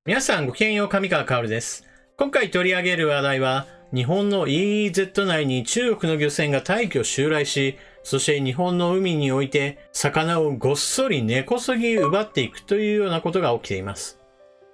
皆さんごきげんよう、上川薫です。今回取り上げる話題は、日本の EEZ 内に中国の漁船が大挙襲来し、そして日本の海において魚をごっそり根こそぎ奪っていくというようなことが起きています。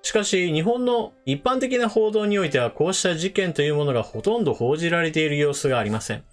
しかし、日本の一般的な報道においては、こうした事件というものがほとんど報じられている様子がありません。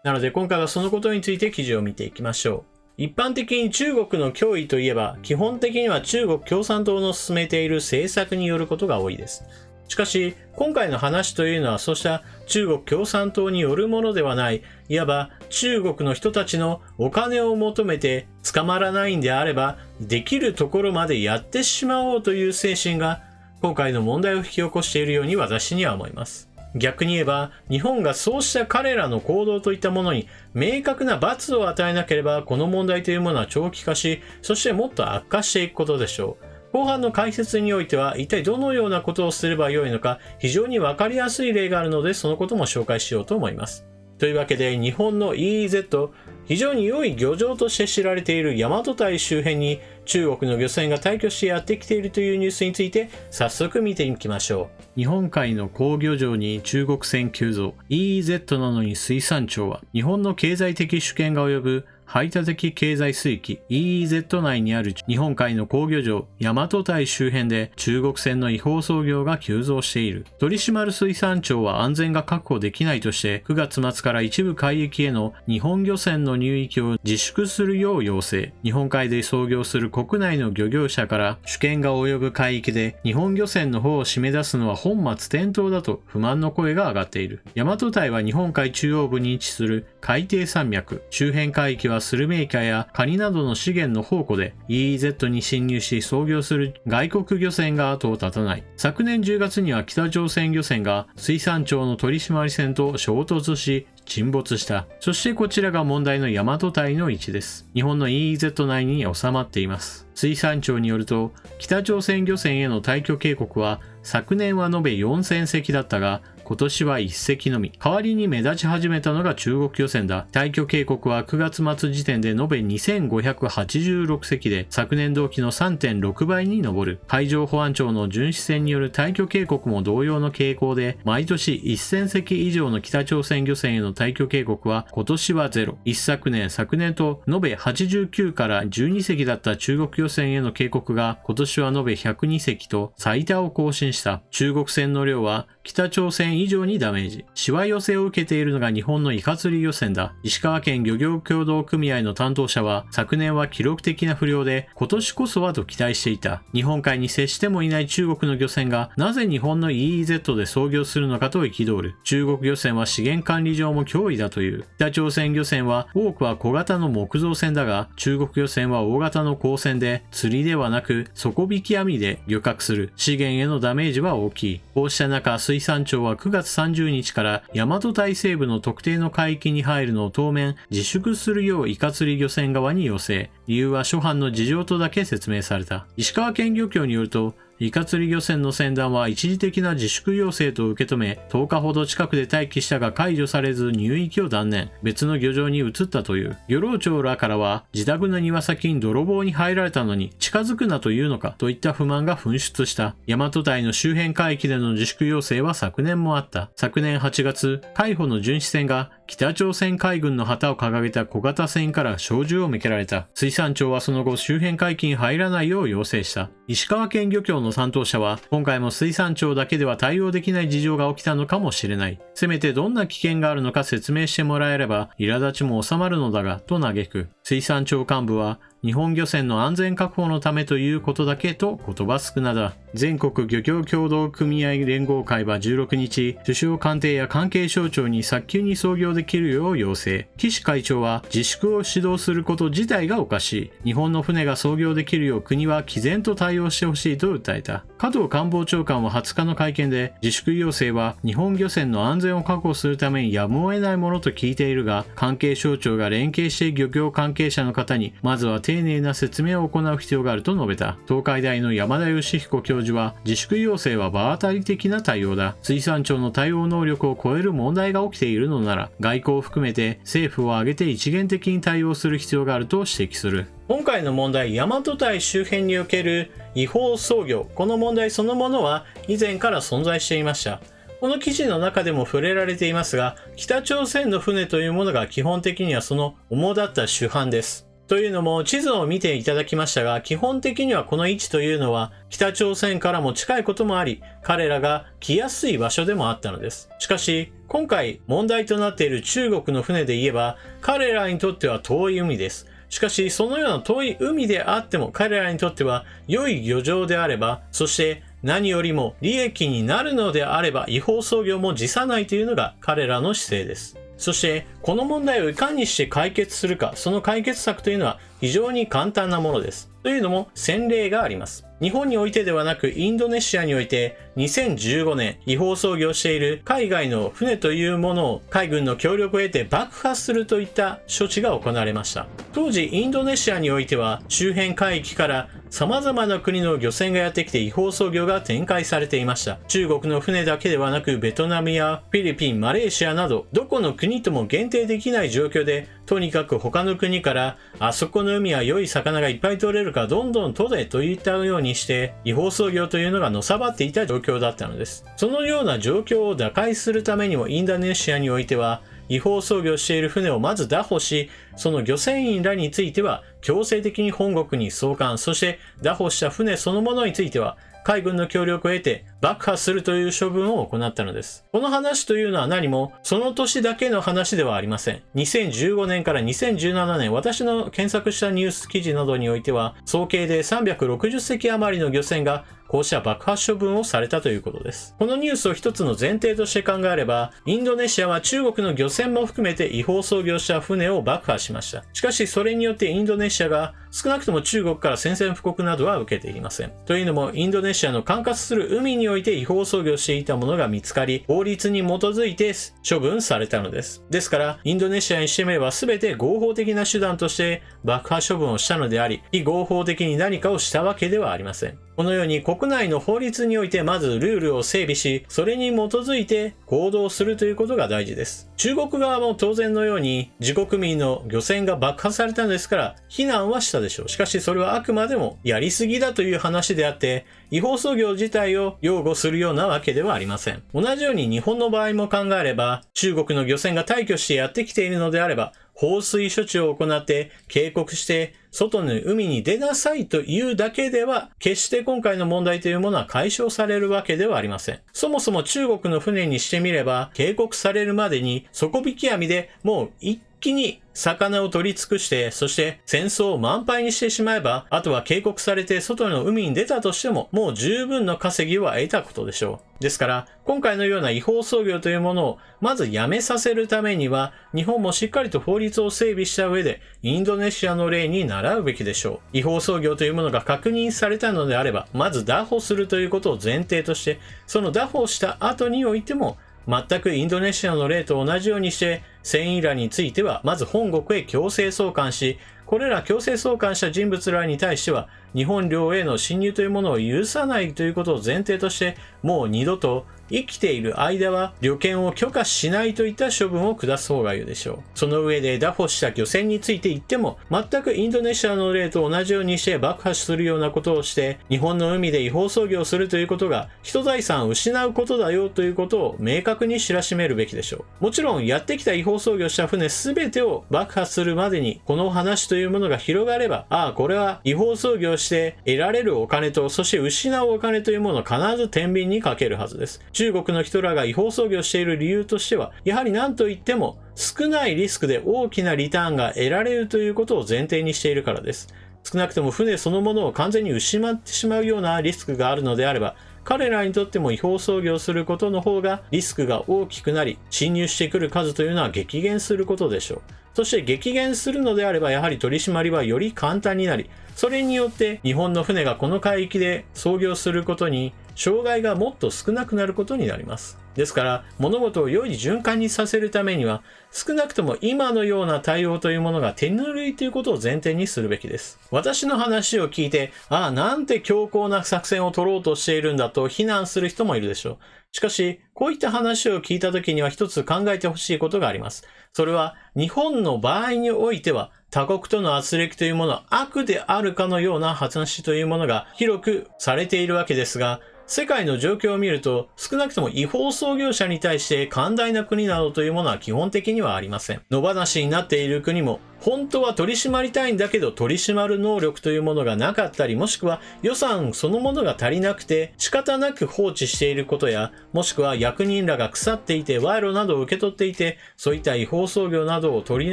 なので今回はそのことについて記事を見ていきましょう。一般的に中国の脅威といえば、基本的には中国共産党の進めている政策によることが多いです。しかし、今回の話というのはそうした中国共産党によるものではない、いわば中国の人たちのお金を求めて捕まらないんであれば、できるところまでやってしまおうという精神が、今回の問題を引き起こしているように私には思います。逆に言えば、日本がそうした彼らの行動といったものに明確な罰を与えなければ、この問題というものは長期化し、そしてもっと悪化していくことでしょう。後半の解説においては、一体どのようなことをすればよいのか、非常にわかりやすい例があるので、そのことも紹介しようと思います。というわけで、日本の EEZ、非常に良い漁場として知られている大和堆周辺に中国の漁船が大挙してやってきているというニュースについて早速見ていきましょう。日本海の好漁場に中国船急増。EEZ なのに水産庁は日本の経済的主権が及ぶ排他的経済水域 EEZ 内にある日本海の好漁場大和堆周辺で中国船の違法操業が急増している。取締水産庁は安全が確保できないとして9月末から一部海域への日本漁船の入域を自粛するよう要請。日本海で操業する国内の漁業者から主権が及ぶ海域で日本漁船の方を締め出すのは本末転倒だと不満の声が上がっている。大和堆は日本海中央部に位置する海底山脈。周辺海域はスルメイカやカニなどの資源の宝庫で EEZ に侵入し操業する外国漁船が後を絶たない。昨年10月には北朝鮮漁船が水産庁の取締船と衝突し沈没した。そしてこちらが問題の大和堆の位置です。日本の EEZ 内に収まっています。水産庁によると、北朝鮮漁船への退去警告は昨年は延べ4000隻だったが、今年は1隻のみ。代わりに目立ち始めたのが中国漁船だ。退去警告は9月末時点で延べ2586隻で、昨年同期の 3.6 倍に上る。海上保安庁の巡視船による退去警告も同様の傾向で、毎年1000隻以上の北朝鮮漁船への退去警告は今年はゼロ。昨年と延べ89から12隻だった中国漁船への警告が今年は延べ102隻と最多を更新した。中国船の量は北朝鮮以上にダメージ。しわ寄せを受けているのが日本のイカ釣り漁船だ。石川県漁業協同組合の担当者は、昨年は記録的な不漁で、今年こそはと期待していた。日本海に接してもいない中国の漁船が、なぜ日本の EEZ で操業するのかと憤る。中国漁船は資源管理上も脅威だという。北朝鮮漁船は多くは小型の木造船だが、中国漁船は大型の鋼船で、釣りではなく底引き網で漁獲する。資源へのダメージは大きい。こうした中、水産庁は9月30日から大和堆西部の特定の海域に入るのを当面自粛するようイカ釣り漁船側に要請。理由は諸般の事情とだけ説明された。石川県漁協によると、イカ釣り漁船の船団は一時的な自粛要請と受け止め、10日ほど近くで待機したが解除されず入域を断念。別の漁場に移ったという。漁労長らからは、自宅の庭先に泥棒に入られたのに近づくなというのかといった不満が噴出した。大和堆の周辺海域での自粛要請は昨年もあった。昨年8月、海保の巡視船が北朝鮮海軍の旗を掲げた小型船から小銃を向けられた。水産庁はその後周辺海域に入らないよう要請した。石川県漁協の担当者は、今回も水産庁だけでは対応できない事情が起きたのかもしれない。せめてどんな危険があるのか説明してもらえれば、苛立ちも収まるのだが、と嘆く。水産庁幹部は、日本漁船の安全確保のためということだけと言葉少なだ。全国漁業協同組合連合会は16日、首相官邸や関係省庁に早急に操業できるよう要請。岸会長は自粛を指導すること自体がおかしい。日本の船が操業できるよう国は毅然と対応してほしいと訴えた。加藤官房長官は20日の会見で、自粛要請は日本漁船の安全を確保するためにやむを得ないものと聞いているが、関係省庁が連携して漁業関係者の方にまずは丁寧な説明を行う必要があると述べた。東海大の山田義彦教授は、自粛要請は場当たり的な対応だ。水産庁の対応能力を超える問題が起きているのなら、外交を含めて政府を挙げて一元的に対応する必要があると指摘する。今回の問題、大和堆周辺における違法操業、この問題そのものは以前から存在していました。この記事の中でも触れられていますが、北朝鮮の船というものが基本的にはその主だった主犯です。というのも地図を見ていただきましたが、基本的にはこの位置というのは北朝鮮からも近いこともあり、彼らが来やすい場所でもあったのです。しかし、今回問題となっている中国の船で言えば、彼らにとっては遠い海です。しかし、そのような遠い海であっても彼らにとっては良い漁場であれば、そして何よりも利益になるのであれば違法操業も辞さないというのが彼らの姿勢です。そして、この問題をいかにして解決するか、その解決策というのは非常に簡単なものです。というのも先例があります。日本においてではなくインドネシアにおいて2015年違法操業している海外の船というものを海軍の協力を得て爆破するといった処置が行われました。当時インドネシアにおいては周辺海域から様々な国の漁船がやってきて違法操業が展開されていました。中国の船だけではなくベトナムやフィリピン、マレーシアなどどこの国とも限定できない状況でとにかく他の国からあそこの海は良い魚がいっぱい取れるからどんどん取れといったようにして違法操業というのがのさばっていた状況だったのです。そのような状況を打開するためにもインドネシアにおいては違法操業している船をまず拿捕し、その漁船員らについては強制的に本国に送還、そして拿捕した船そのものについては海軍の協力を得て爆破するという処分を行ったのです。この話というのは何もその年だけの話ではありません。2015年から2017年、私の検索したニュース記事などにおいては、総計で360隻余りの漁船がこうした爆破処分をされたということです。このニュースを一つの前提として考えれば、インドネシアは中国の漁船も含めて違法操業した船を爆破しました。しかしそれによってインドネシアが少なくとも中国から宣戦布告などは受けていません。というのもインドネシアの管轄する海において違法操業していたものが見つかり、法律に基づいて処分されたのです。ですからインドネシアにしてみれば全て合法的な手段として爆破処分をしたのであり、非合法的に何かをしたわけではありません。このように国内の法律においてまずルールを整備し、それに基づいて行動するということが大事です。中国側も当然のように自国民の漁船が爆破されたのですから非難はしたでしょう。しかしそれはあくまでもやりすぎだという話であって、違法操業自体を擁護するようなわけではありません。同じように日本の場合も考えれば、中国の漁船が退去してやってきているのであれば、放水処置を行って警告して外の海に出なさいというだけでは決して今回の問題というものは解消されるわけではありません。そもそも中国の船にしてみれば警告されるまでに底引き網でもう一気に魚を取り尽くして、そして戦争を満杯にしてしまえば、あとは警告されて外の海に出たとしてももう十分の稼ぎは得たことでしょう。ですから今回のような違法操業というものをまずやめさせるためには、日本もしっかりと法律を整備した上でインドネシアの例に倣うべきでしょう。違法操業というものが確認されたのであれば、まず拿捕するということを前提として、その拿捕した後においても全くインドネシアの例と同じようにして船員らについてはまず本国へ強制送還し、これら強制送還した人物らに対しては日本領への侵入というものを許さないということを前提として、もう二度と生きている間は旅券を許可しないといった処分を下す方がいいでしょう。その上で拿捕した漁船について言っても、全くインドネシアの例と同じようにして爆破するようなことをして日本の海で違法操業するということが人財産を失うことだよということを明確に知らしめるべきでしょう。もちろんやってきた違法操業した船全てを爆破するまでにこの話というものが広がれば、これは違法操業して得られるお金と、そして失うお金というものを必ず天秤にかけるはずです。中国の人らが違法操業している理由としては、やはり何と言っても少ないリスクで大きなリターンが得られるということを前提にしているからです。少なくとも船そのものを完全に失ってしまうようなリスクがあるのであれば、彼らにとっても違法操業することの方がリスクが大きくなり、侵入してくる数というのは激減することでしょう。そして激減するのであれば、やはり取り締まりはより簡単になり、それによって日本の船がこの海域で操業することに障害がもっと少なくなることになります。ですから物事を良い循環にさせるためには、少なくとも今のような対応というものが手ぬるいということを前提にするべきです。私の話を聞いて、なんて強硬な作戦を取ろうとしているんだと非難する人もいるでしょう。しかしこういった話を聞いた時には一つ考えてほしいことがあります。それは日本の場合においては他国との圧力というものは悪であるかのような話というものが広くされているわけですが、世界の状況を見ると、少なくとも違法操業者に対して寛大な国などというものは基本的にはありません。野放しになっている国も、本当は取り締まりたいんだけど取り締まる能力というものがなかったり、もしくは予算そのものが足りなくて仕方なく放置していることや、もしくは役人らが腐っていて賄賂などを受け取っていて、そういった違法操業などを取り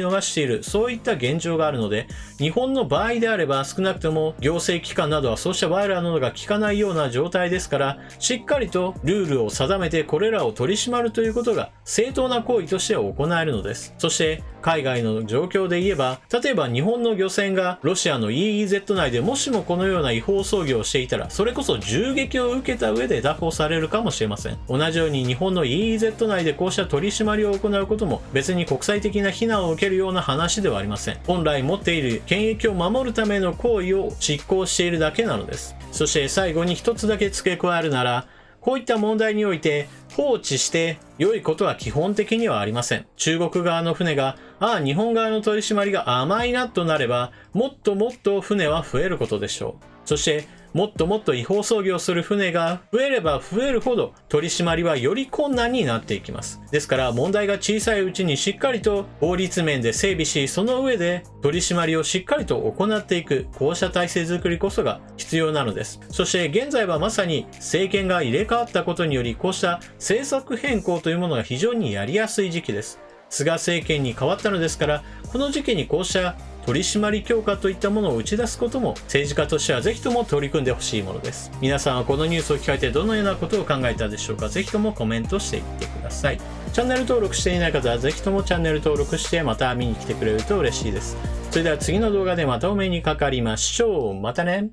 逃している、そういった現状があるので、日本の場合であれば少なくとも行政機関などはそうした賄賂などが効かないような状態ですから、しっかりとルールを定めてこれらを取り締まるということが正当な行為として行えるのです。そして海外の状況で言えば、例えば日本の漁船がロシアの EEZ 内でもしもこのような違法操業をしていたら、それこそ銃撃を受けた上で拿捕されるかもしれません。同じように日本の EEZ 内でこうした取り締まりを行うことも別に国際的な非難を受けるような話ではありません。本来持っている権益を守るための行為を執行しているだけなのです。そして最後に一つだけ付け加えるなら、こういった問題において放置して良いことは基本的にはありません。中国側の船が、日本側の取り締まりが甘いなとなれば、もっともっと船は増えることでしょう。そして、もっともっと違法操業する船が増えれば増えるほど取り締まりはより困難になっていきます。ですから問題が小さいうちにしっかりと法律面で整備し、その上で取り締まりをしっかりと行っていく、こうした体制づくりこそが必要なのです。そして現在はまさに政権が入れ替わったことにより、こうした政策変更というものが非常にやりやすい時期です。菅政権に変わったのですから、この時期にこうした取り締まり強化といったものを打ち出すことも政治家としてはぜひとも取り組んでほしいものです。皆さんはこのニュースを聞かれてどのようなことを考えたでしょうか。ぜひともコメントしていってください。チャンネル登録していない方はぜひともチャンネル登録してまた見に来てくれると嬉しいです。それでは次の動画でまたお目にかかりましょう。またね。